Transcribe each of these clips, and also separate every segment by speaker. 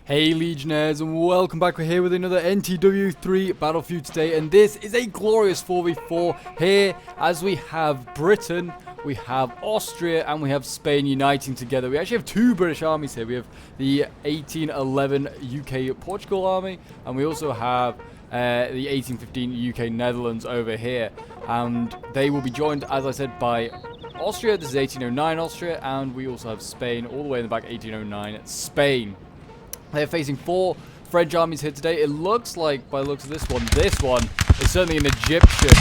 Speaker 1: Hey Legionnaires, and welcome back. We're here with another NTW 3 Battlefield today, and this is a glorious 4v4 here as we have Britain, we have Austria, and we have Spain uniting together. We actually have two British armies here. We have the 1811 UK Portugal army, and we also have the 1815 UK Netherlands over here, and they will be joined, as I said, by Austria. This is 1809 Austria, and we also have Spain all the way in the back, 1809 Spain. They're facing four French armies here today. It looks like, by the looks of this one is certainly an Egyptian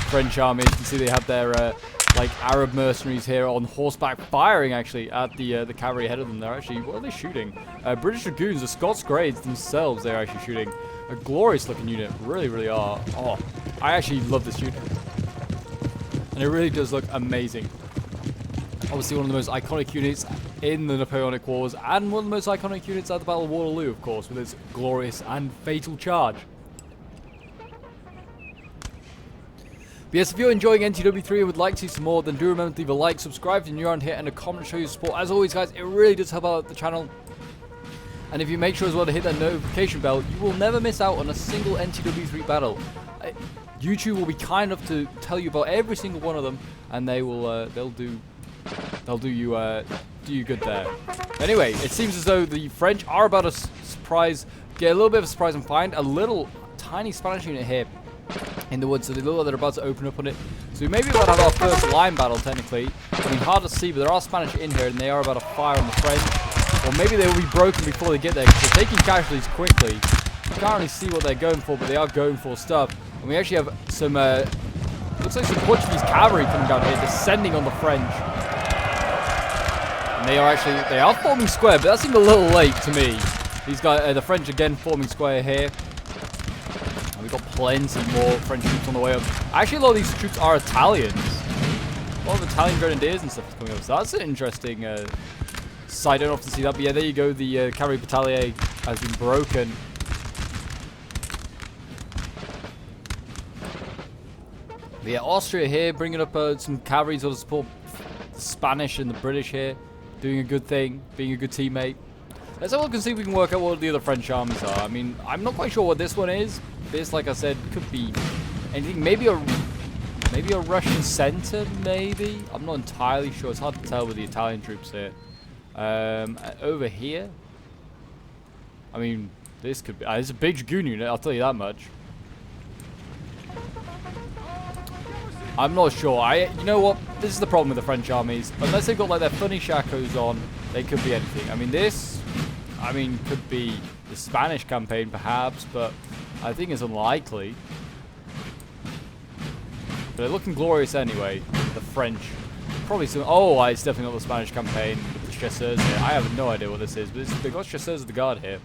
Speaker 1: French army. You can see they have their like Arab mercenaries here on horseback, firing actually at the cavalry ahead of them. They're actually, what are they shooting? British Dragoons, the Scots Grades themselves. They're actually shooting a glorious looking unit. Really are. Oh, I actually love this unit, and it really does look amazing. Obviously one of the most iconic units in the Napoleonic Wars, and one of the most iconic units at the Battle of Waterloo, of course, with its glorious and fatal charge. But yes, if you're enjoying NTW3 and would like to see some more, then do remember to leave a like, subscribe if you're new around here, and a comment to show your support. As always, guys, it really does help out the channel. And if you make sure as well to hit that notification bell, you will never miss out on a single NTW3 battle. YouTube will be kind enough to tell you about every single one of them, and they will they'll do you good there. Anyway, it seems as though the French are about to get a little bit of a surprise and find a little tiny Spanish unit here in the woods. So they look like they're about to open up on it. So we may be about to have our first line battle, technically. I mean, hard to see, but there are Spanish in here, and they are about to fire on the French. Or maybe they will be broken before they get there, because they're taking casualties quickly. You can't really see what they're going for, but they are going for stuff. And we actually have some, looks like some Portuguese cavalry coming down here, descending on the French. And they are forming square, but that seemed a little late to me. These guys, the French again forming square here. And we've got plenty more French troops on the way up. Actually, a lot of these troops are Italians. A lot of Italian grenadiers and stuff is coming up. So that's an interesting sight. I don't often see that, but yeah, there you go. The cavalry battalion has been broken. But yeah, Austria here bringing up some cavalry to support the Spanish and the British here. Doing a good thing, being a good teammate. Let's have a look and see if we can work out what the other French armies are. I mean, I'm not quite sure what this one is. This, like I said, could be anything. Maybe a Russian center, maybe? I'm not entirely sure. It's hard to tell with the Italian troops here. Over here? I mean, this could be... it's a big Dragoon unit, I'll tell you that much. I'm not sure. You know what? This is the problem with the French armies. Unless they've got like their funny shakos on, they could be anything. I mean, this, could be the Spanish campaign perhaps, but I think it's unlikely. But they're looking glorious anyway. The French, probably some. Oh, it's definitely not the Spanish campaign with the chasseurs here. I have no idea what this is, but they've got chasseurs of the guard here,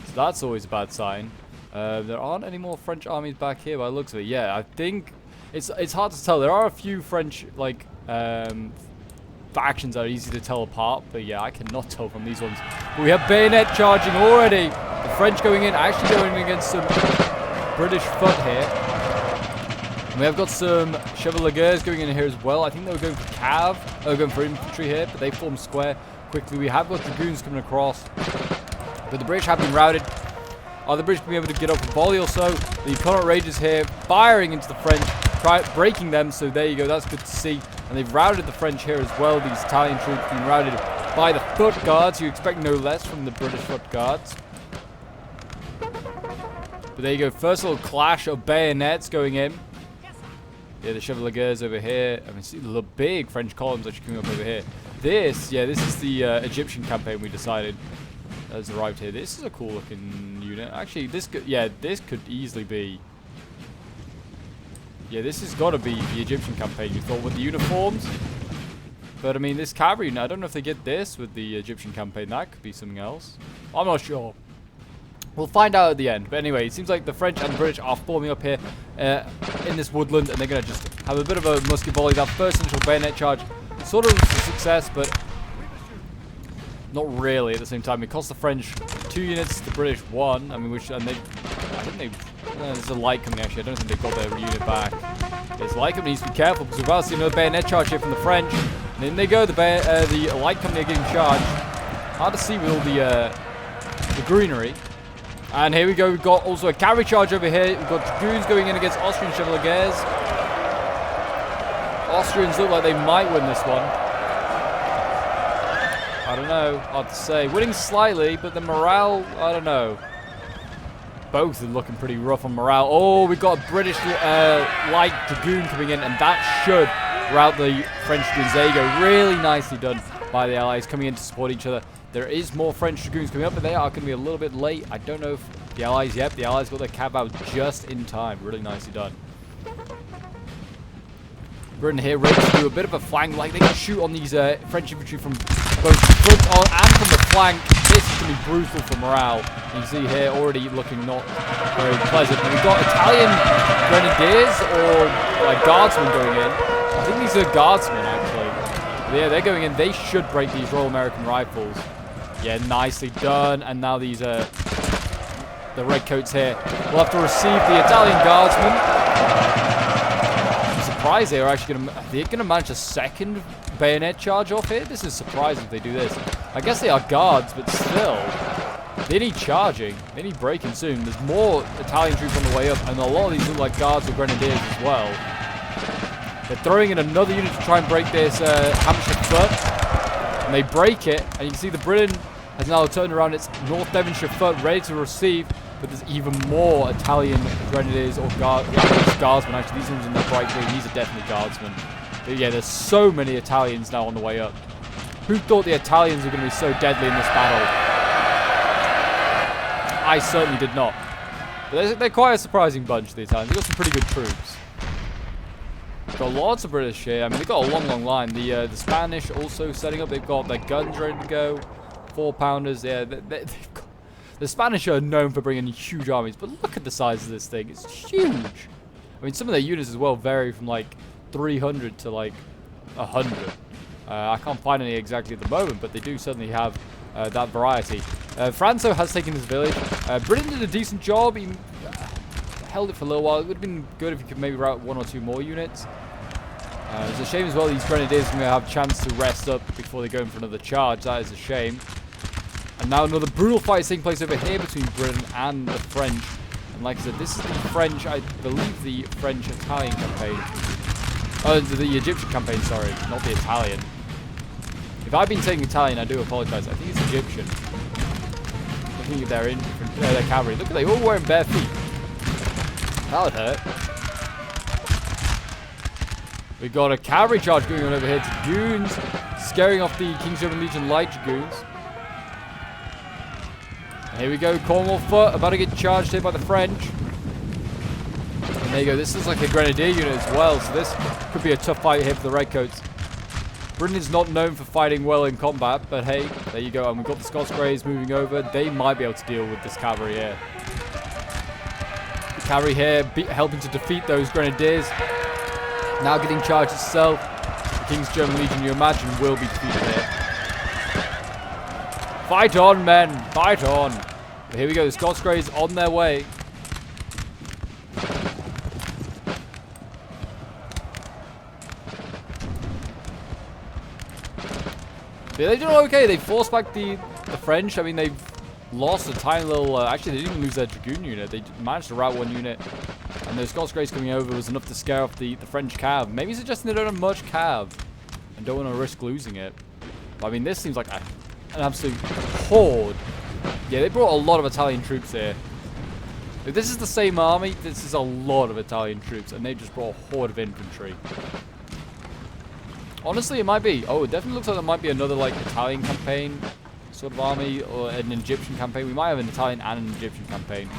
Speaker 1: so that's always a bad sign. There aren't any more French armies back here by the looks of it. Yeah, I think. It's hard to tell. There are a few French like factions that are easy to tell apart, but yeah, I cannot tell from these ones. But we have bayonet charging already. The French going in, actually going against some British foot here. And we have got some chevaliers going in here as well. I think they were going for cav, going for infantry here, but they formed square quickly. We have got dragoons coming across, but the British have been routed. Are the British going to be able to get up a volley or so? The Connaught Rangers here firing into the French, breaking them, so there you go, that's good to see. And they've routed the French here as well. These Italian troops being routed by the foot guards. You expect no less from the British foot guards. But there you go, first little clash of bayonets going in. Yeah, the chevaliers over here. I mean, see the big French columns actually coming up over here. This is the Egyptian campaign we decided has arrived here. This is a cool looking unit. Actually, this could easily be. Yeah, this has got to be the Egyptian campaign, you thought, with the uniforms. But, I mean, this cavalry unit, I don't know if they get this with the Egyptian campaign. That could be something else. I'm not sure. We'll find out at the end. But anyway, it seems like the French and the British are forming up here in this woodland. And they're going to just have a bit of a musket volley. That first initial bayonet charge sort of a success, but not really at the same time. It cost the French 2 units, the British 1. I mean, I think they... there's a light coming actually. I don't think they've got their unit back. There's light coming. Needs to be careful because we're about to see another bayonet charge here from the French. And in they go. The light company are getting charged. Hard to see with all the the greenery. And here we go. We've got also a cavalry charge over here. We've got dragoons going in against Austrian chevaliers. Austrians look like they might win this one. I don't know. Hard to say. Winning slightly, but the morale, I don't know. Both are looking pretty rough on morale. Oh, we've got a British light dragoon coming in, and that should rout the French dragoons. There you go. Really nicely done by the Allies coming in to support each other. There is more French dragoons coming up, but they are going to be a little bit late. I don't know if the Allies, yep, the Allies got their cav out just in time. Really nicely done. Britain here ready to do a bit of a flank. Like, they can shoot on these French infantry from both the front and from the flank. This is going to be brutal for morale. You can see here already looking not very pleasant. And we've got Italian grenadiers or like guardsmen going in. I think these are guardsmen actually. But yeah, they're going in. They should break these Royal American Rifles. Yeah, nicely done. And now these the redcoats here will have to receive the Italian guardsmen. Surprised they are actually they're gonna manage a second bayonet charge off here. This is surprising if they do this. I guess they are guards, but still, they need charging. They need breaking soon. There's more Italian troops on the way up, and a lot of these look like guards or grenadiers as well. They're throwing in another unit to try and break this Hampshire foot, and they break it. And you can see the Britain has now turned around its North Devonshire foot, ready to receive. But there's even more Italian grenadiers or guardsmen. Actually, these ones in the bright green, these are definitely guardsmen. But yeah, there's so many Italians now on the way up. Who thought the Italians were going to be so deadly in this battle? I certainly did not. But they're quite a surprising bunch, the Italians. They've got some pretty good troops. Got lots of British here. I mean, they've got a long, long line. The Spanish also setting up. They've got their guns ready to go. 4-pounders. Yeah, they've got... The Spanish are known for bringing huge armies, but look at the size of this thing. It's huge. I mean, some of their units as well vary from like 300 to like 100. I can't find any exactly at the moment, but they do certainly have that variety. Franco has taken this village. Britain did a decent job. He held it for a little while. It would have been good if he could maybe route 1 or 2 more units. It's a shame as well these grenadiers are going to have a chance to rest up before they go in for another charge. That is a shame. And now another brutal fight is taking place over here between Britain and the French. And like I said, this is the French, I believe the French-Italian campaign. Oh, the Egyptian campaign, sorry, not the Italian. If I've been saying Italian, I do apologize. I think it's Egyptian. Looking at their cavalry. Look at they all wearing bare feet. That would hurt. We've got a cavalry charge going on over here to Dragoons, scaring off the King's German Legion light Dragoons. Here we go, Cornwall foot, about to get charged here by the French. And there you go, this is like a grenadier unit as well, so this could be a tough fight here for the Redcoats. Britain is not known for fighting well in combat, but hey, there you go. And we've got the Scots Greys moving over. They might be able to deal with this cavalry here. The cavalry here helping to defeat those grenadiers. Now getting charged itself. The King's German Legion, you imagine, will be defeated here. Fight on, men! Fight on! But here we go, the Scots Greys on their way. But they do okay. They forced back the French. I mean, they've lost a tiny little... actually, they didn't even lose their Dragoon unit. They managed to rout 1 unit. And the Scots Greys coming over was enough to scare off the French cav. Maybe suggesting they don't have much cav. And don't want to risk losing it. But, I mean, this seems like an absolute horde. Yeah, they brought a lot of Italian troops here. If this is the same army, this is a lot of Italian troops. And they just brought a horde of infantry. Honestly, it might be. Oh, it definitely looks like there might be another, like, Italian campaign sort of army, or an Egyptian campaign. We might have an Italian and an Egyptian campaign.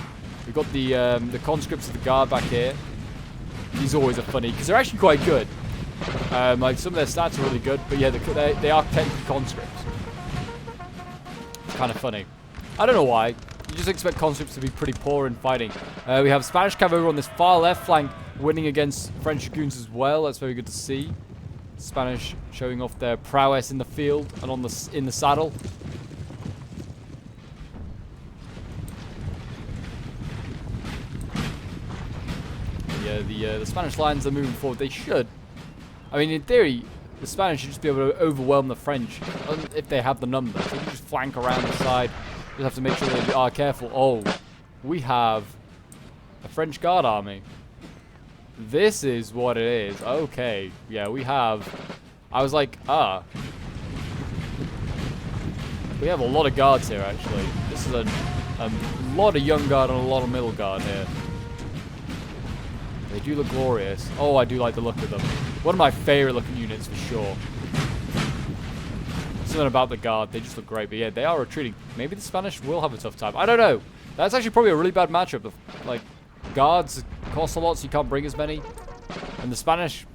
Speaker 1: We've got the conscripts of the guard back here. These always are funny, because they're actually quite good. Like, some of their stats are really good, but yeah, they are technically conscripts. It's kind of funny. I don't know why. You just expect conscripts to be pretty poor in fighting. We have Spanish cav over on this far left flank, winning against French dragoons as well. That's very good to see. Spanish showing off their prowess in the field and in the saddle. Yeah, the Spanish lines are moving forward. They should. I mean, in theory, the Spanish should just be able to overwhelm the French if they have the numbers. They can just flank around the side, Just have to make sure they are careful. Oh, we have a French Guard army. This is what it is. Okay. Yeah, we have... I was like, we have a lot of guards here, actually. This is a lot of young guard and a lot of middle guard here. They do look glorious. Oh, I do like the look of them. One of my favorite looking units for sure. Something about the guard. They just look great. But yeah, they are retreating. Maybe the Spanish will have a tough time. I don't know. That's actually probably a really bad matchup. Like, guards cost a lot, so you can't bring as many. And the Spanish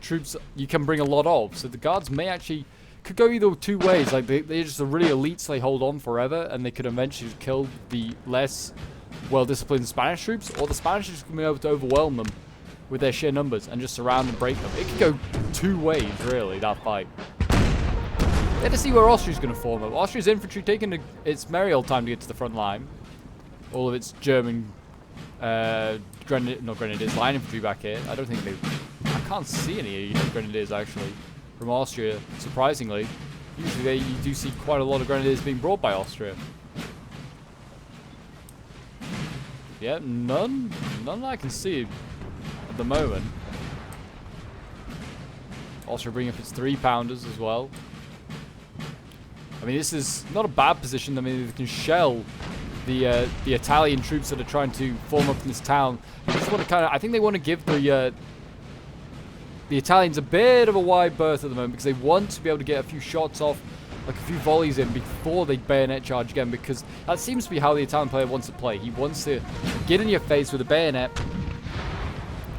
Speaker 1: troops, you can bring a lot of. So the guards may actually... could go either two ways. Like, they're just a really elite, so they hold on forever, and they could eventually kill the less well-disciplined Spanish troops, or the Spanish troops can be able to overwhelm them with their sheer numbers and just surround and break them. It could go two ways, really, that fight. Let us see where Austria's going to form up. Austria's infantry taking its merry old time to get to the front line. All of its German grenadiers, line infantry back here. I don't think they... I can't see any grenadiers, actually, from Austria, surprisingly. Usually you do see quite a lot of grenadiers being brought by Austria. Yeah, none that I can see at the moment. Austria bringing up its 3-pounders as well. I mean, this is not a bad position. I mean, they can shell the Italian troops that are trying to form up in this town. They just want to kind of... I think they want to give the Italians a bit of a wide berth at the moment because they want to be able to get a few shots off, like a few volleys in before they bayonet charge again, because that seems to be how the Italian player wants to play. He wants to get in your face with a bayonet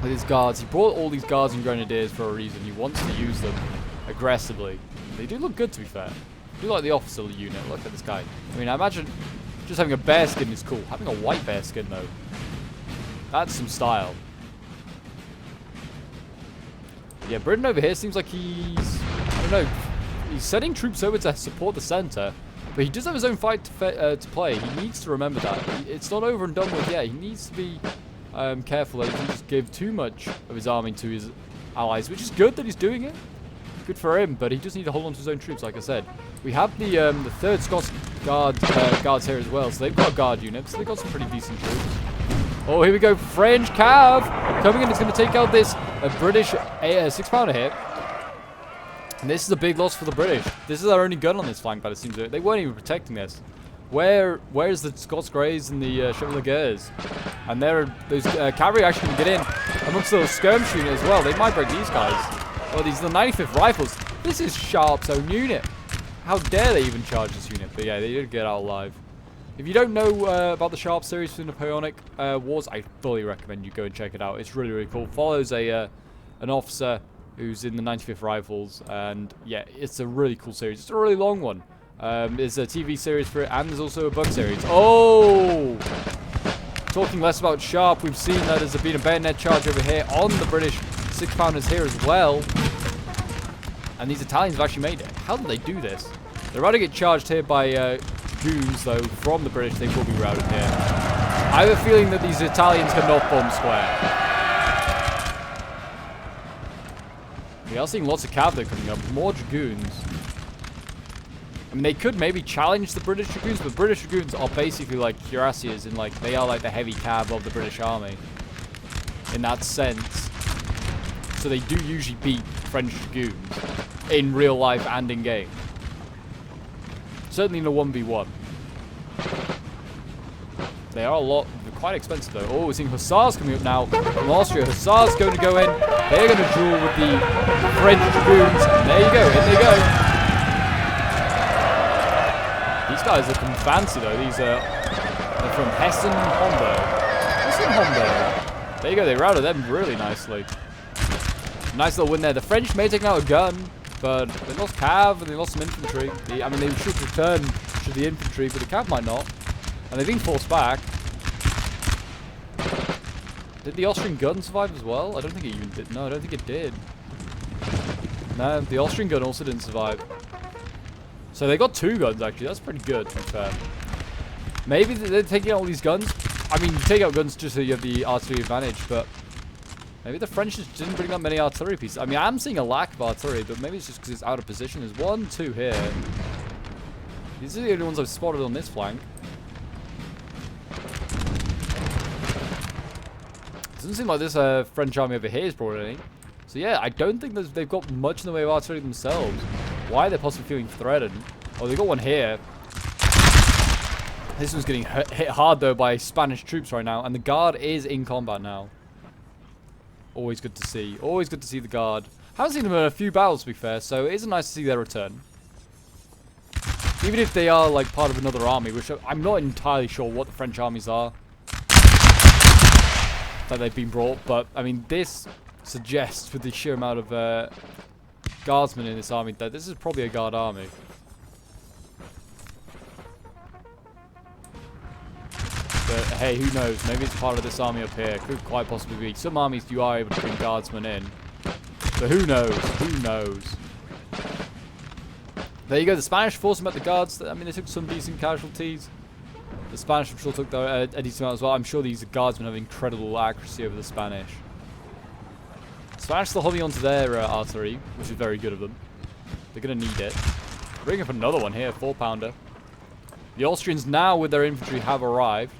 Speaker 1: with his guards. He brought all these guards and grenadiers for a reason. He wants to use them aggressively. They do look good, to be fair. I do like the officer unit. Look at this guy. I mean, I imagine just having a bear skin is cool. Having a white bear skin, though, that's some style. Yeah, Britain over here seems like he's... I don't know. He's sending troops over to support the center, but he does have his own fight to play. He needs to remember that. It's not over and done with yet. He needs to be careful that he doesn't just give too much of his army to his allies, which is good that he's doing it. Good for him, but he does need to hold on to his own troops, like I said. We have the 3rd Scots guards here as well, so they've got a guard unit, so they've got some pretty decent troops. Oh, here we go. French cav coming in. It's going to take out this British 6-pounder here. And this is a big loss for the British. This is our only gun on this flank, but it seems they weren't even protecting this. Where's the Scots Greys and the Chevaliers? And those cavalry actually can get in amongst those skirmish units as well. They might break these guys. Oh, these are the 95th Rifles. This is Sharp's own unit. How dare they even charge this unit? But yeah, they did get out alive. If you don't know about the Sharp series for the Napoleonic Wars, I fully recommend you go and check it out. It's really, really cool. Follows an officer who's in the 95th Rifles, and yeah, it's a really cool series. It's a really long one. There's a TV series for it, and there's also a book series. Oh! Talking less about Sharp, we've seen that there's been a bayonet charge over here on the British 6-pounders here as well. And these Italians have actually made it. How did they do this? They're about to get charged here by goons, though, from the British. They will be routed here. I have a feeling that these Italians cannot bomb square. We are seeing lots of cavalry coming up. More dragoons. I mean, they could maybe challenge the British dragoons, but British dragoons are basically like cuirassiers, and like they are like the heavy cav of the British army. In that sense. So they do usually beat French dragoons in real life and in game. Certainly in a 1v1. They are they're quite expensive though. Oh, we're seeing Hussars coming up now from Austria. Hussars going to go in. They're going to duel with the French dragoons. And there you go, in they go. These guys are looking fancy though. They're from Hessen Homburg. Hessen Homburg. There you go, they routed them really nicely. Nice little win there. The French may take out a gun, but they lost cav and they lost some infantry. I mean, they should return to the infantry, but the cav might not. And they've been forced back. Did the Austrian gun survive as well? I don't think it even did. No, I don't think it did. No, the Austrian gun also didn't survive. So they got 2 guns, actually. That's pretty good, to be fair. Maybe they're taking out all these guns. I mean, you take out guns just so you have the artillery advantage, but maybe the French just didn't bring that many artillery pieces. I mean, I'm seeing a lack of artillery, but maybe it's just because it's out of position. There's 1, 2 here. These are the only ones I've spotted on this flank. Doesn't seem like this French army over here is brought any. So yeah, I don't think they've got much in the way of artillery themselves. Why are they possibly feeling threatened? Oh, they got one here. This one's getting hit hard though by Spanish troops right now, and the guard is in combat now. Always good to see. Always good to see the guard. Haven't seen them in a few battles, to be fair, so it is nice to see their return. Even if they are like part of another army, which I'm not entirely sure what the French armies are that they've been brought, but I mean this suggests with the sheer amount of guardsmen in this army that this is probably a guard army. But hey, who knows? Maybe it's part of this army up here. Could quite possibly be. Some armies you are able to bring guardsmen in. But who knows? Who knows? There you go. The Spanish forced them at the guards. I mean, they took some decent casualties. The Spanish, I'm sure, took a decent amount as well. I'm sure these guardsmen have incredible accuracy over the Spanish. The Spanish still holding on to their artillery, which is very good of them. They're going to need it. Bring up another one here, 4-pounder. The Austrians now, with their infantry, have arrived.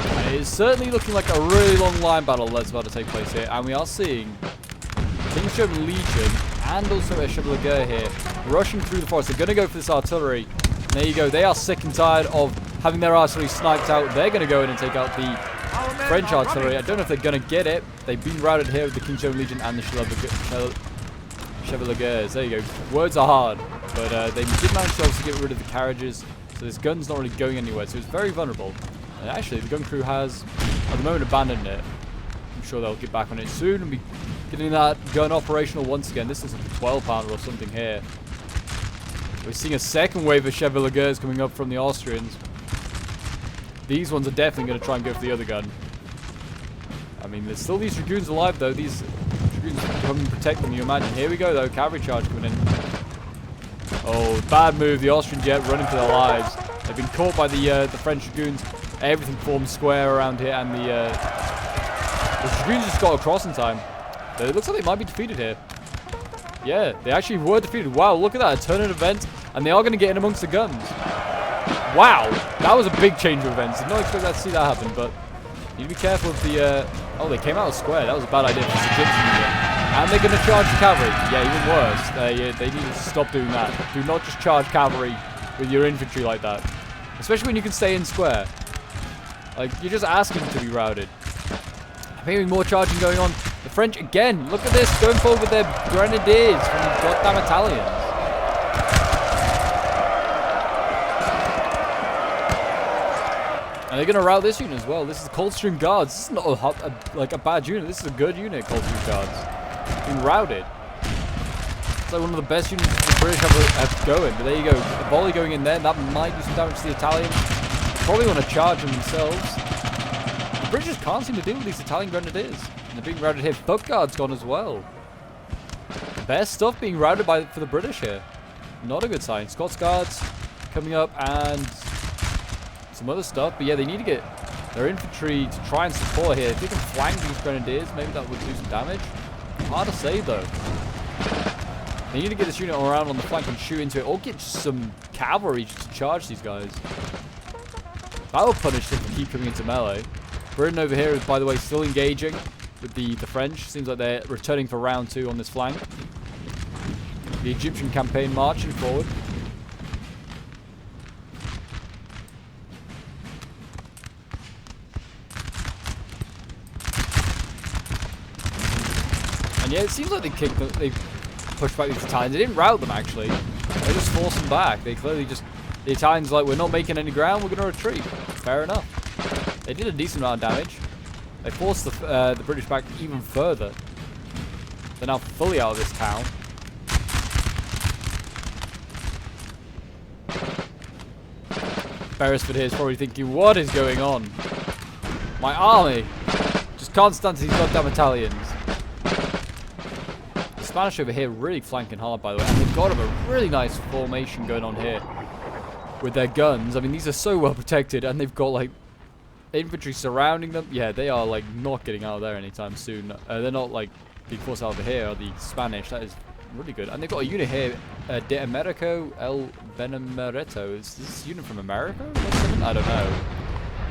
Speaker 1: And it is certainly looking like a really long line battle that's about to take place here. And we are seeing King's German Legion and also a Chevalier here rushing through the forest. They're going to go for this artillery. And there you go. They are sick and tired of having their artillery sniped out. They're going to go in and take out the French artillery. I don't know if they're going to get it. They've been routed here with the King's German Legion and the Chevaliers. There you go. Words are hard. But they did manage to obviously get rid of the carriages. So this gun's not really going anywhere. So it's very vulnerable. And actually, the gun crew has, at the moment, abandoned it. I'm sure they'll get back on it soon and be getting that gun operational once again. This is a 12-pounder or something here. We're seeing a second wave of Chevaliers coming up from the Austrians. These ones are definitely going to try and go for the other gun. I mean, there's still these Dragoons alive, though. These Dragoons come and protect them, you imagine. Here we go, though. Cavalry charge coming in. Oh, bad move. The Austrians yet running for their lives. They've been caught by the French Dragoons. Everything forms square around here, and the Dragoons just got across in time. But it looks like they might be defeated here. Yeah, they actually were defeated. Wow, look at that. A turn of events, and they are going to get in amongst the guns. Wow, that was a big change of events. Did not expect that to see that happen, but you need to be careful of the... oh, they came out of square. That was a bad idea for the Egyptians. And they're going to charge the cavalry. Yeah, even worse. They need to stop doing that. Do not just charge cavalry with your infantry like that. Especially when you can stay in square. Like, you're just asking to be routed. I'm hearing more charging going on. The French, again, look at this, going forward with their grenadiers from the goddamn Italians. And they're going to rout this unit as well. This is the Coldstream Guards. This is not a bad unit. This is a good unit, Coldstream Guards. Being routed. It's like one of the best units the British have going. But there you go. A volley going in there. That might do some damage to the Italians. Probably want to charge them themselves. The British can't seem to deal with these Italian grenadiers. And they're being routed here. Foot Guard's gone as well. Best stuff being routed for the British here. Not a good sign. Scots Guards coming up and some other stuff. But yeah, they need to get their infantry to try and support here. If they can flank these grenadiers, maybe that would do some damage. Hard to say though. They need to get this unit around on the flank and shoot into it. Or get some cavalry just to charge these guys. That will punish them for keep coming into melee. Britain over here is, by the way, still engaging with the French. Seems like they're returning for round 2 on this flank. The Egyptian campaign marching forward. And yeah, it seems like they pushed back these Italians. They didn't rout them, actually. They just forced them back. They clearly just... The Italians are like, we're not making any ground, we're going to retreat. Fair enough. They did a decent amount of damage. They forced the British back even further. They're now fully out of this town. Beresford here is probably thinking, what is going on? My army just can't stand these goddamn Italians. The Spanish over here really flanking hard, by the way. And they've got a really nice formation going on here with their guns. I mean, these are so well protected, and they've got, like, infantry surrounding them. Yeah, they are, like, not getting out of there anytime soon. They're not, like, being forced out of here, are the Spanish. That is really good. And they've got a unit here, De Americo El Benemerito. Is this unit from America or something? I don't know.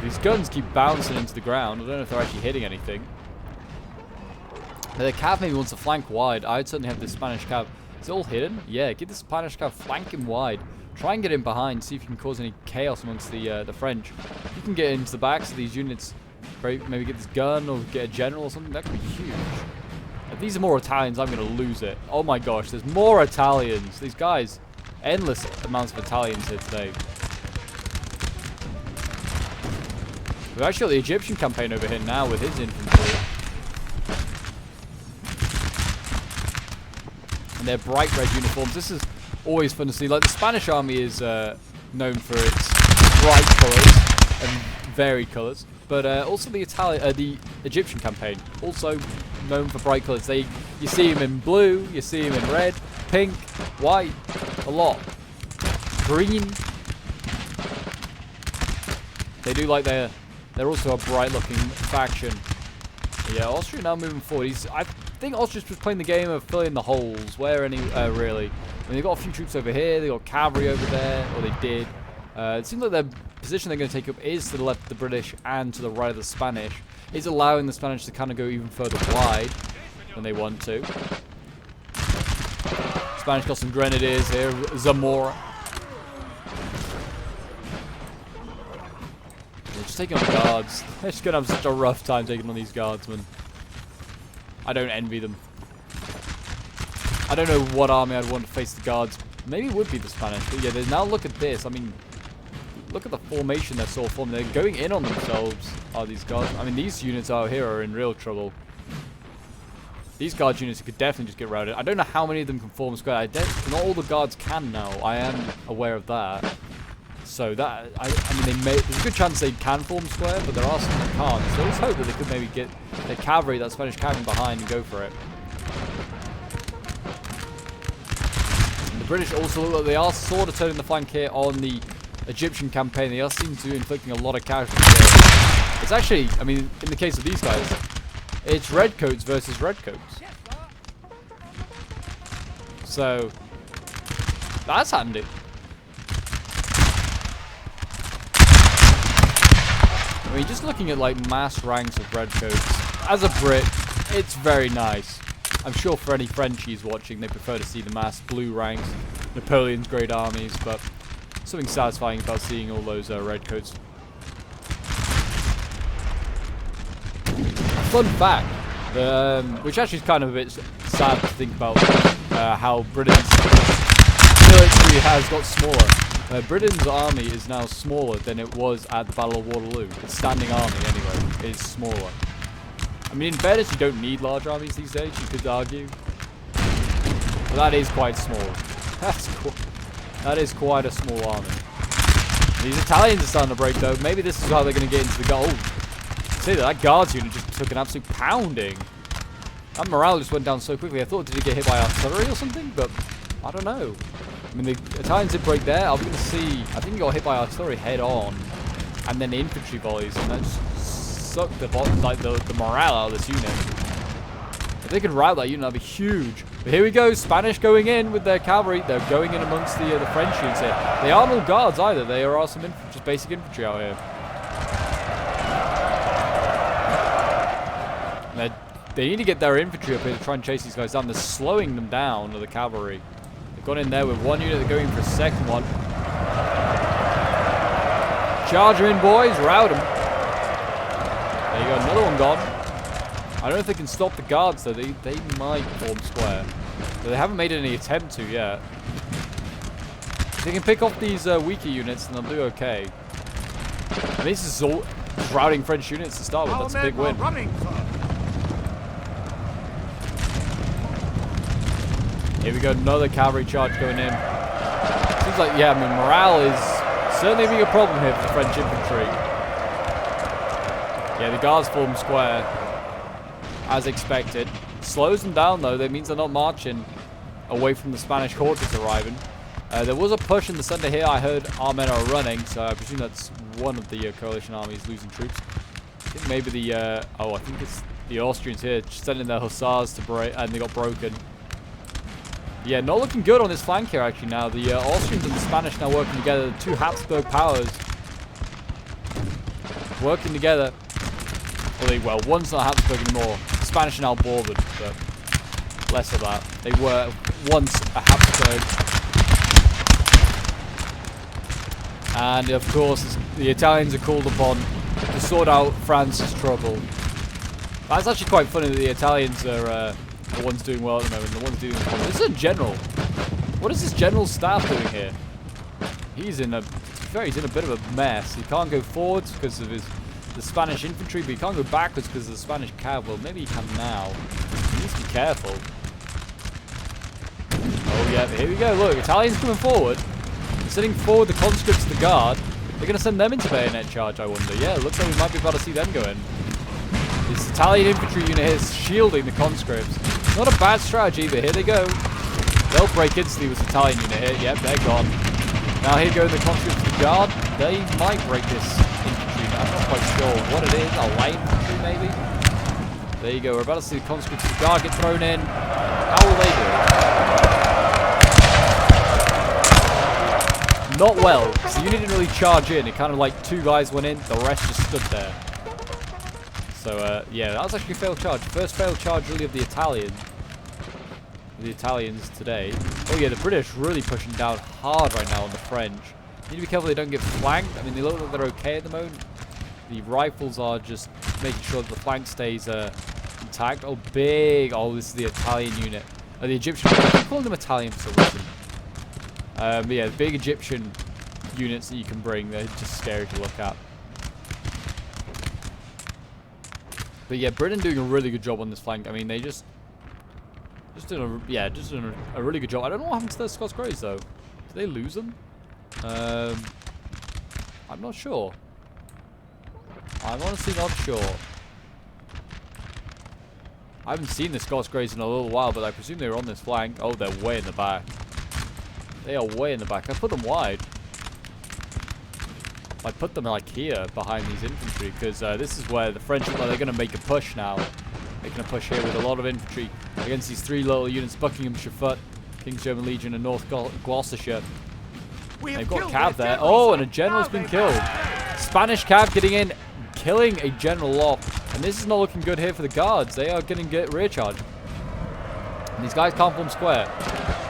Speaker 1: These guns keep bouncing into the ground. I don't know if they're actually hitting anything. But the cav maybe wants to flank wide. I'd certainly have this Spanish cav. Is it all hidden? Yeah, get the Spanish cav flanking wide. Try and get in behind, see if you can cause any chaos amongst the French. If you can get into the backs of these units, maybe get this gun or get a general or something, that could be huge. If these are more Italians, I'm going to lose it. Oh my gosh, there's more Italians. These guys, endless amounts of Italians here today. We've actually got the Egyptian campaign over here now with his infantry. And their bright red uniforms. This is always fun to see. Like, the Spanish army is known for its bright colours and varied colours. But also the Egyptian campaign, also known for bright colours. You see them in blue, you see them in red, pink, white, a lot. Green. They do like they're also a bright-looking faction. But yeah, Austria now moving forward. I think Austria's just playing the game of filling the holes. Where any really? I mean, they've got a few troops over here. They've got cavalry over there, or they did. It seems like their position they're going to take up is to the left of the British and to the right of the Spanish. It's allowing the Spanish to kind of go even further wide when they want to. Spanish got some grenadiers here, Zamora. They're just taking on guards. They're just going to have such a rough time taking on these guardsmen. I don't envy them. I don't know what army I'd want to face the guards. Maybe it would be the Spanish. But yeah, now look at this. I mean, look at the formation they're sort of forming. They're going in on themselves, are these guards. I mean, these units out here are in real trouble. These guard units could definitely just get routed. I don't know how many of them can form square. Not all the guards can now. I am aware of that. So that, I mean, there's a good chance they can form square, but there are some that can't. So let's hope that they could maybe get their cavalry, that Spanish cavalry behind, and go for it. And the British also look like they are sort of turning the flank here on the Egyptian campaign. They are seem to be inflicting a lot of casualties here. It's actually, I mean, in the case of these guys, it's redcoats versus redcoats. So that's handy. I mean, just looking at like mass ranks of redcoats, as a Brit, it's very nice. I'm sure for any Frenchies watching, they prefer to see the mass blue ranks, Napoleon's great armies, but something satisfying about seeing all those redcoats. Fun fact, which actually is kind of a bit sad to think about, how Britain's military has got smaller. Britain's army is now smaller than it was at the Battle of Waterloo. Its standing army, anyway, is smaller. I mean, in fairness, you don't need large armies these days, you could argue. But that is quite small. That is quite a small army. These Italians are starting to break, though. Maybe this is how they're going to get into the goal. See that guards unit just took an absolute pounding. That morale just went down so quickly. I thought, did he get hit by artillery or something? But I don't know. I mean, the Italians did break there. Are we going to see? I think he got hit by artillery head on, and then the infantry volleys, and that just sucked the morale out of this unit. If they could rout that unit, that'd be huge. But here we go, Spanish going in with their cavalry. They're going in amongst the French units here. They aren't all guards either. They are some just basic infantry out here. They need to get their infantry up here to try and chase these guys down. They're slowing them down, the cavalry. They've gone in there with one unit. They're going for a second one. Charge them in, boys. Rout them. There you go. Another one gone. I don't know if they can stop the guards, though. They might form square. But they haven't made any attempt to yet. If they can pick off these weaker units, then they'll do okay. And this is all routing French units to start with. That's a big win. Here we go, another cavalry charge going in. Seems like, yeah, I mean, morale is certainly being a problem here for the French infantry. Yeah, the guards form square, as expected. Slows them down, though. That means they're not marching away from the Spanish hordes arriving. There was a push in the center here. I heard our men are running, so I presume that's one of the coalition armies losing troops. I think maybe the, I think it's the Austrians here, just sending their hussars to break, and they got broken. Yeah, not looking good on this flank here, actually, now. The Austrians and the Spanish now working together. The two Habsburg powers working together. Well, one's not Habsburg anymore. The Spanish are now Bourbon, but less of that. They were once a Habsburg. And, of course, the Italians are called upon to sort out France's trouble. That's actually quite funny that the Italians are the ones doing well at the moment. The ones doing well. This is a general. What is this general's staff doing here? He's in a bit of a mess. He can't go forwards because of the Spanish infantry, but he can't go backwards because of the Spanish cav. Well, maybe he can now. He needs to be careful. Oh yeah, here we go. Look, Italians coming forward. They're sending forward the conscripts to the guard. They're going to send them into bayonet charge, I wonder. Yeah, it looks like we might be able to see them go in. This Italian infantry unit here is shielding the conscripts. Not a bad strategy, but here they go. They'll break instantly with this Italian unit here. Yep, they're gone. Now here go the conscripts to the guard. They might break this infantry. I'm not quite sure what it is. A light infantry, maybe? There you go. We're about to see the conscripts to the guard get thrown in. How will they do? Not well. So the unit didn't really charge in. It kind of like 2 guys went in. The rest just stood there. So, yeah, that was actually a failed charge. First failed charge, really, of the Italians. The Italians today. Oh, yeah, the British really pushing down hard right now on the French. Need to be careful they don't get flanked. I mean, they look like they're okay at the moment. The rifles are just making sure that the flank stays intact. Oh, big. Oh, this is the Italian unit. Oh, the Egyptian. I keep calling them Italian for some reason. But yeah, the big Egyptian units that you can bring, they're just scary to look at. But yeah, Britain doing a really good job on this flank. I mean, they just doing a really good job. I don't know what happened to the Scots Greys though. Did they lose them? I'm not sure. I'm honestly not sure. I haven't seen the Scots Greys in a little while, but I presume they were on this flank. Oh, they're way in the back. They are way in the back. I put them wide. I put them like here behind these infantry because this is where the French look like they're going to make a push now. Making a push here with a lot of infantry against these 3 little units: Buckinghamshire Foot, King's German Legion, and North Gloucestershire. They've got cav there. Oh, and a general's been killed. Spanish cav getting in, killing a general off. And this is not looking good here for the guards. They are going to get rear charge. And these guys can't form square.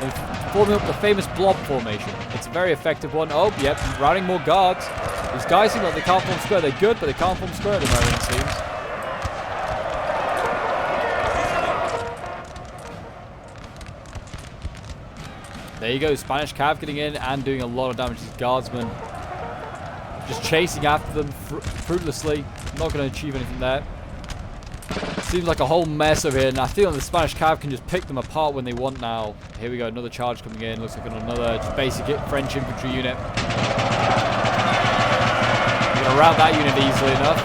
Speaker 1: They're forming up the famous blob formation. It's a very effective one. Oh, yep, routing more guards. These guys seem like they can't form square. They're good, but they can't form square at the moment, it seems. There you go, Spanish cav getting in and doing a lot of damage. These guardsmen just chasing after them fruitlessly. Not going to achieve anything there. Seems like a whole mess over here, and I feel like the Spanish cav can just pick them apart when they want now. Here we go, another charge coming in. Looks like another just basic French infantry unit. We're going to rout that unit easily enough.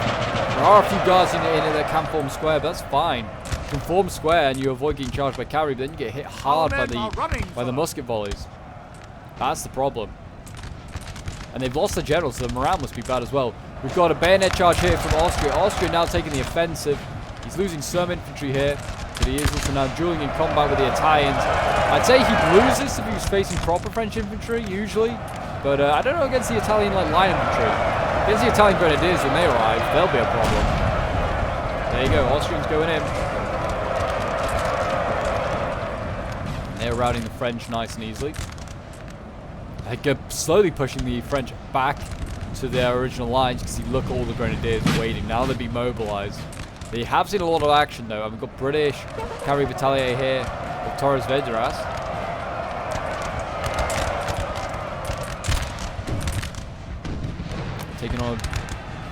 Speaker 1: There are a few guards in it that can form square, but that's fine. You can form square and you avoid getting charged by cavalry, but then you get hit hard by the musket volleys. That's the problem. And they've lost the general, so the morale must be bad as well. We've got a bayonet charge here from Austria. Austria now taking the offensive. He's losing some infantry here, but he is also now dueling in combat with the Italians. I'd say he'd lose this if he was facing proper French infantry, usually. But I don't know against the Italian line infantry. Against the Italian grenadiers when they arrive, they'll be a problem. There you go, Austrians going in. They're routing the French nice and easily. They're slowly pushing the French back to their original lines because you look at all the grenadiers waiting. Now they've been mobilized. They have seen a lot of action though. We've got British cavalry battalion here with Torres Vedras. Taking on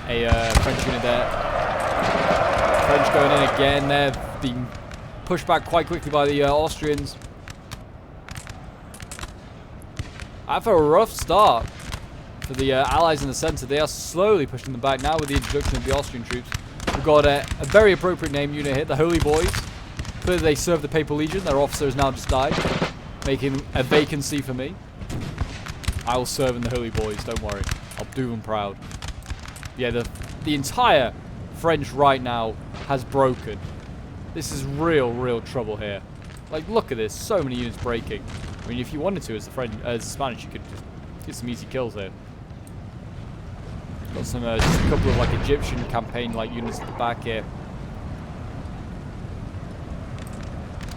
Speaker 1: a French unit there. French going in again. They're being pushed back quite quickly by the Austrians. After a rough start for the Allies in the centre, they are slowly pushing them back now with the introduction of the Austrian troops. We've got a very appropriate name unit here, the Holy Boys. Clearly they serve the Papal Legion. Their officer has now just died, making a vacancy for me. I will serve in the Holy Boys, don't worry. I'll do them proud. Yeah, the entire French right now has broken. This is real trouble here. Like, look at this. So many units breaking. I mean, if you wanted to, as the Spanish, you could just get some easy kills here. Got some, just a couple of, like, Egyptian campaign-like units at the back here.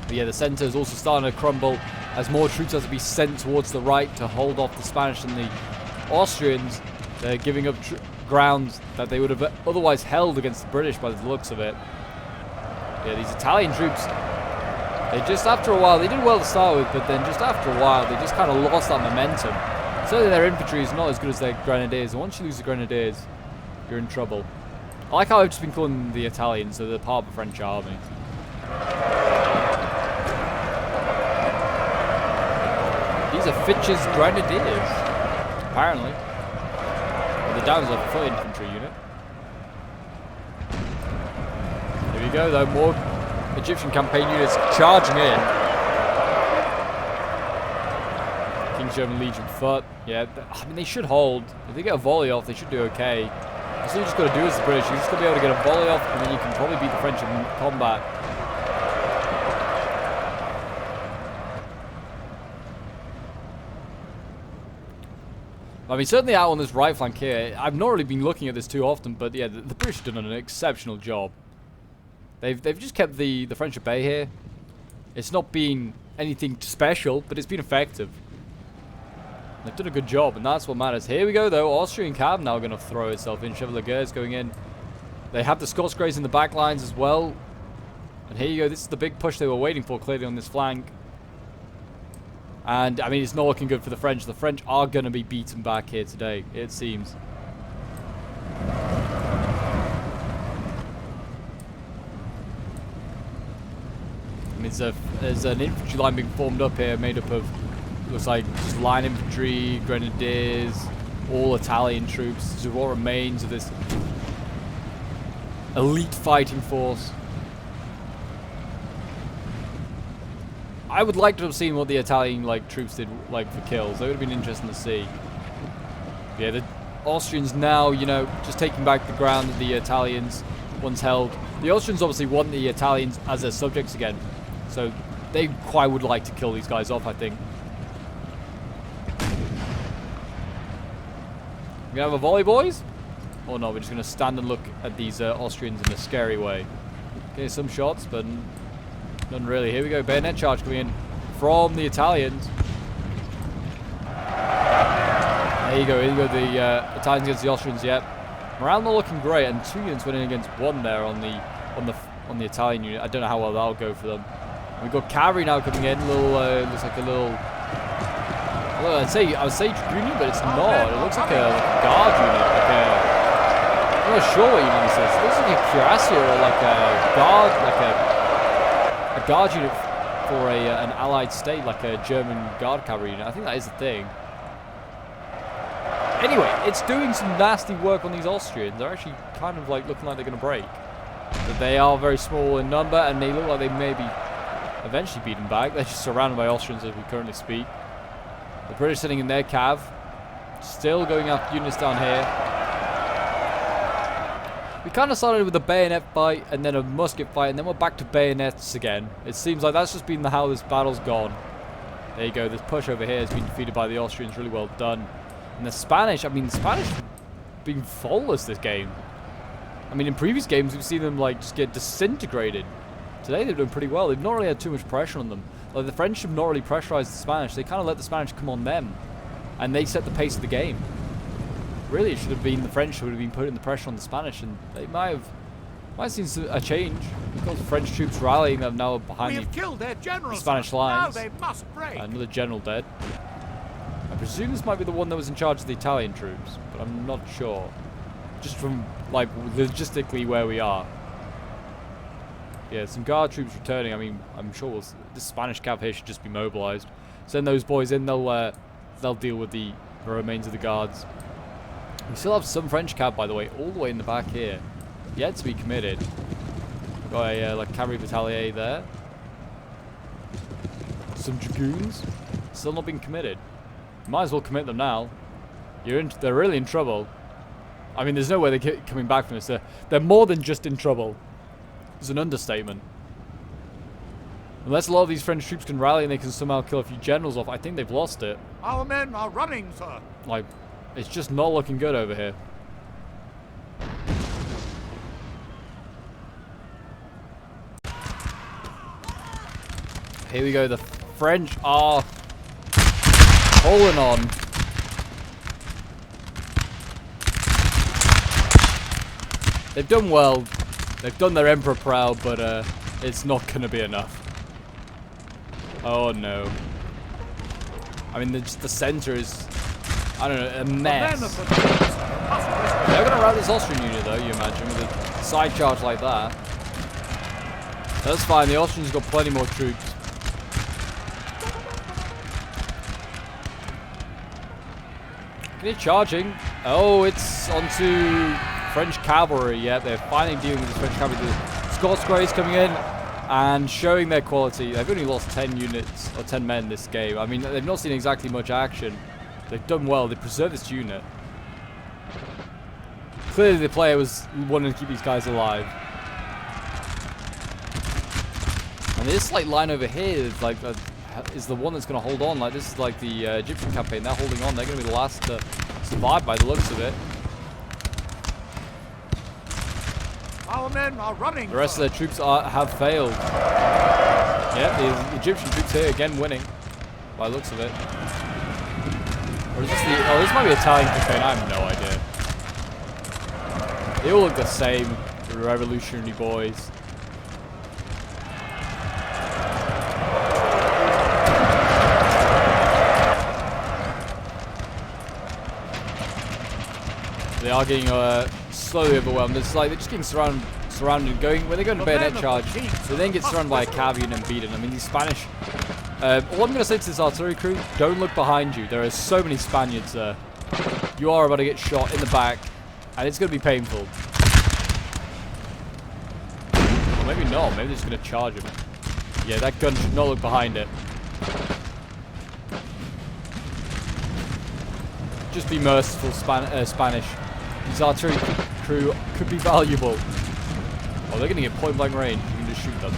Speaker 1: But yeah, the centre is also starting to crumble as more troops have to be sent towards the right to hold off the Spanish and the Austrians. They're giving up ground that they would have otherwise held against the British by the looks of it. Yeah, these Italian troops, they just after a while, they did well to start with, but then just after a while, they just kind of lost that momentum. Certainly their infantry is not as good as their grenadiers, and once you lose the grenadiers, you're in trouble. I like how I've just been calling the Italians, so they're part of the French army. These are Fitch's grenadiers, apparently. Well, they're down as a foot infantry unit. Here we go, though, more Egyptian campaign units charging in. King's German Legion foot. Yeah, I mean, they should hold. If they get a volley off, they should do okay. That's all you just got to do as the British. You just got to be able to get a volley off, and then you can probably beat the French in combat. I mean, certainly out on this right flank here, I've not really been looking at this too often, but yeah, the British have done an exceptional job. They've just kept the French at bay here. It's not been anything special, but it's been effective. They've done a good job, and that's what matters. Here we go, though. Austrian cav now going to throw itself in. Chevalier is going in. They have the Scots Greys in the back lines as well. And here you go. This is the big push they were waiting for, clearly, on this flank. And, I mean, it's not looking good for the French. The French are going to be beaten back here today, it seems. I mean, there's an infantry line being formed up here, made up of, looks like just line infantry, grenadiers, all Italian troops. This is what remains of this elite fighting force. I would like to have seen what the Italian troops did for kills. That would have been interesting to see. Yeah, the Austrians now, you know, just taking back the ground that the Italians once held. The Austrians obviously want the Italians as their subjects again, so they quite would like to kill these guys off, I think. We gonna have a volley, boys? Or no, we're just gonna stand and look at these Austrians in a scary way. Okay, some shots, but none really. Here we go, bayonet charge coming in from the Italians. There you go, the Italians against the Austrians. Yep, morale not looking great, and 2 units winning against 1 there on the Italian unit. I don't know how well that'll go for them. We've got cavalry now coming in. Looks like a little. Well, I would say dragoon unit, but it's not. It looks like a guard unit. I'm not sure what unit this is. It looks like a cuirassier or like a guard, a guard unit for an allied state, like a German guard cavalry unit. I think that is the thing. Anyway, it's doing some nasty work on these Austrians. They're actually kind of looking like they're going to break. But they are very small in number, and they look like they may be eventually beaten back. They're just surrounded by Austrians as we currently speak. The British sitting in their cav, still going after units down here. We kind of started with a bayonet fight and then a musket fight, and then we're back to bayonets again. It seems like that's just been how this battle's gone. There you go, this push over here has been defeated by the Austrians, really well done. And the Spanish, I mean, the Spanish have been flawless this game. I mean, in previous games, we've seen them just get disintegrated. Today they've done pretty well. They've not really had too much pressure on them. Like, the French have not really pressurized the Spanish. They kind of let the Spanish come on them. And they set the pace of the game. Really, it should have been the French who would have been putting the pressure on the Spanish. And they might have seen a change. Because the French troops rallying them now behind the Spanish lines.
Speaker 2: Now they must break.
Speaker 1: Another general dead. I presume this might be the one that was in charge of the Italian troops. But I'm not sure. Just from, logistically where we are. Yeah, some guard troops returning. I mean, I'm sure the Spanish cav here should just be mobilized. Send those boys in. They'll deal with the remains of the guards. We still have some French cav, by the way, all the way in the back here, yet to be committed. We've got a cavalry battalion there. Some dragoons, still not being committed. Might as well commit them now. They're really in trouble. I mean, there's no way they're coming back from this. They're more than just in trouble. It's an understatement. Unless a lot of these French troops can rally and they can somehow kill a few generals off, I think they've lost it.
Speaker 2: Our men are running, sir.
Speaker 1: Like, it's just not looking good over here. Here we go, the French are holding on. They've done well. They've done their emperor proud, but it's not going to be enough. Oh no. I mean, the center is, I don't know, a mess. They're going to rout this Austrian unit though, you imagine, with a side charge like that. That's fine, the Austrians got plenty more troops. They're charging. Oh, it's onto French cavalry. Yeah, they're finally dealing with this French cavalry. The Scots Greys coming in and showing their quality. They've only lost 10 units or 10 men this game. I mean, they've not seen exactly much action. They've done well. They preserved this unit. Clearly, the player was wanting to keep these guys alive. And this like line over here is like is the one that's going to hold on. Like, this is like the Egyptian campaign. They're holding on. They're going to be the last to survive by the looks of it.
Speaker 2: Our men are running.
Speaker 1: The rest of their troops have failed. Yeah, the Egyptian troops here again winning by the looks of it. Or is this the... Oh, this might be Italian campaign. I have no idea. They all look the same. The revolutionary boys. They are getting slowly overwhelmed. It's like they're just getting surrounded. When they go into bayonet charge, they then get surrounded by a cavalry and beaten. I mean, these Spanish. All I'm going to say to this artillery crew: don't look behind you. There are so many Spaniards there. You are about to get shot in the back, and it's going to be painful. Or maybe not. Maybe they're just going to charge him. Yeah, that gun should not look behind it. Just be merciful, Spanish. These artillery crew could be valuable. Oh, they're going to get point-blank range. You can just shoot them.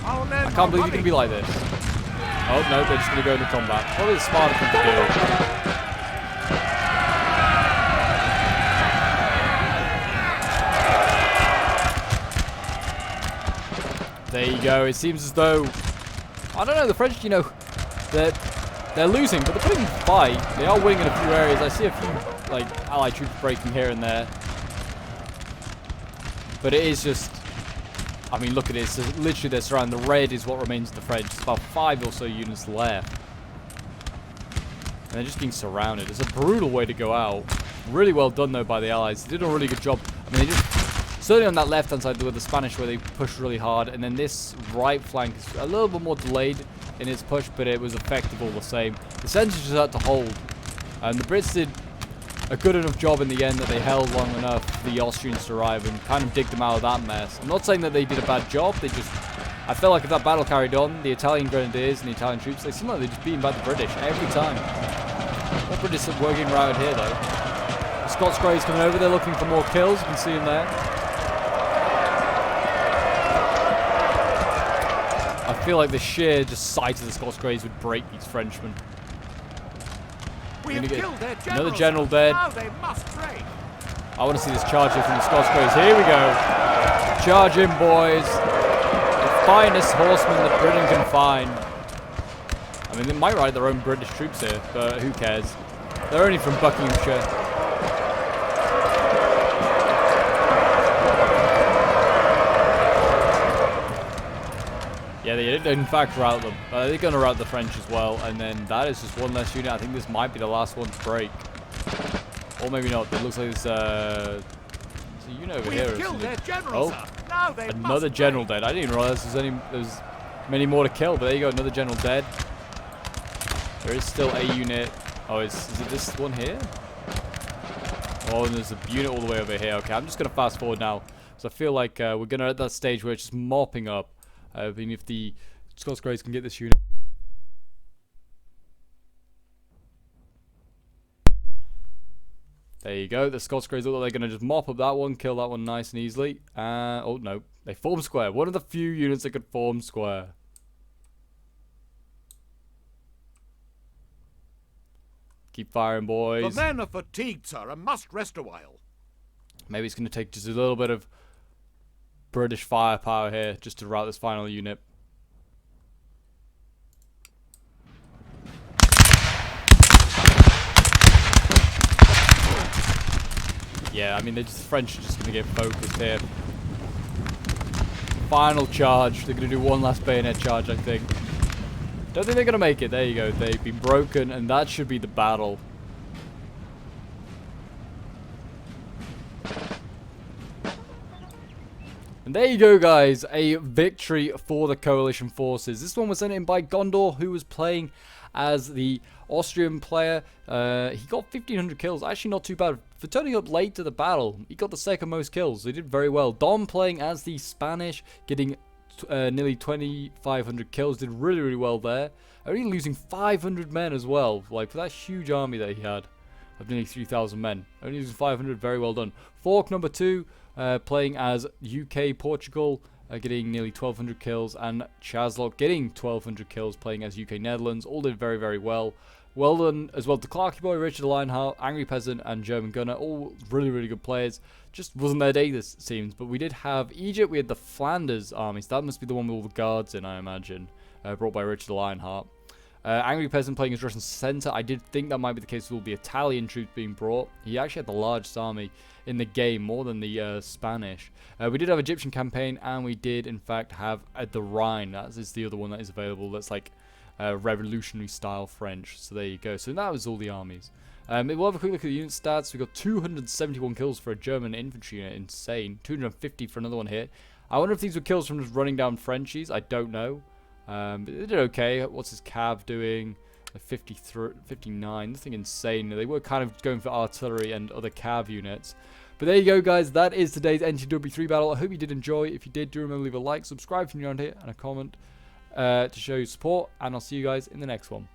Speaker 1: I can't believe you can be like this. Oh, no, they're just going to go into combat. Probably the smarter thing to do. There you go. It seems as though... I don't know, the French, you know, they're losing, but they're putting in a fight. They are winning in a few areas. I see a few, like, allied troops breaking here and there. But it is just... I mean, look at this. Literally, they're surrounded. The red is what remains of the French. There's about 5 or so units left. And they're just being surrounded. It's a brutal way to go out. Really well done, though, by the Allies. They did a really good job. I mean, they just... Certainly on that left-hand side with the Spanish, where they pushed really hard. And then this right flank is a little bit more delayed in its push, but it was effective all the same. The centre just had to hold. And the Brits did a good enough job in the end that they held long enough for the Austrians to arrive and kind of dig them out of that mess. I'm not saying that they did a bad job, they just... I felt like if that battle carried on, the Italian grenadiers and the Italian troops, they seemed like they just beaten by the British every time. The British were getting routed here though. The Scots Greys coming over, they're looking for more kills, you can see them there. I feel like the sheer just sight of the Scots Greys would break these Frenchmen.
Speaker 2: We have killed their generals.
Speaker 1: Another general dead.
Speaker 2: Now they must trade.
Speaker 1: I want to see this charge here from the Scots Greys. Here we go. Charge in, boys. The finest horsemen that Britain can find. I mean, they might ride their own British troops here, but who cares? They're only from Buckinghamshire. Yeah, they did in fact rout them. They're going to rout the French as well, and then that is just one less unit. I think this might be the last one to break. Or maybe not. It looks like there's a unit over here. Oh, another general dead. I didn't even realize there's many more to kill, but there you go, another general dead. There is still a unit. Oh, is it this one here? Oh, and there's a unit all the way over here. Okay, I'm just going to fast forward now. So I feel like we're going to at that stage where it's just mopping up. I mean, if the Scots Greys can get this unit. There you go. The Scots Greys look like they're going to just mop up that one, kill that one nice and easily. Oh, no. They form square. One of the few units that could form square. Keep firing, boys.
Speaker 2: The men are fatigued, sir, and must rest a while.
Speaker 1: Maybe it's going to take just a little bit of British firepower here just to rout this final unit. Yeah, I mean, the French are just going to get focused here. Final charge. They're going to do one last bayonet charge, I think. Don't think they're going to make it. There you go. They've been broken, and that should be the battle. And there you go, guys. A victory for the coalition forces. This one was sent in by Gondor, who was playing as the Austrian player. He got 1,500 kills. Actually, not too bad. For turning up late to the battle, he got the second most kills. He did very well. Dom playing as the Spanish, getting nearly 2,500 kills. Did really, really well there. Only losing 500 men as well. Like, for that huge army that he had of nearly 3,000 men. Only losing 500. Very well done. Fork number 2. Playing as UK, Portugal, getting nearly 1,200 kills, and Chazlok getting 1,200 kills, playing as UK, Netherlands. All did very, very well. Well done as well to Clarky Boy, Richard Lionheart, Angry Peasant, and German Gunner. All really, really good players. Just wasn't their day, this seems. But we did have Egypt. We had the Flanders armies. That must be the one with all the guards in, I imagine. Brought by Richard Lionheart. Angry Peasant playing as Russian center. I did think that might be the case with all the Italian troops being brought. He actually had the largest army in the game, more than the Spanish. We did have Egyptian campaign, and we did in fact have the Rhine. That is the other one that is available. That's like revolutionary style French. So there you go. So that was all the armies. We'll have a quick look at the unit stats. We got 271 kills for a German infantry unit. Insane. 250 for another one here. I wonder if these were kills from just running down Frenchies. I don't know. But they did okay. What's his cav doing? 53, 59. Nothing insane. They were kind of going for artillery and other cav units. But there you go, guys. That is today's NTW3 battle. I hope you did enjoy. If you did, do remember to leave a like, subscribe if you're new around here, and a comment to show your support. And I'll see you guys in the next one.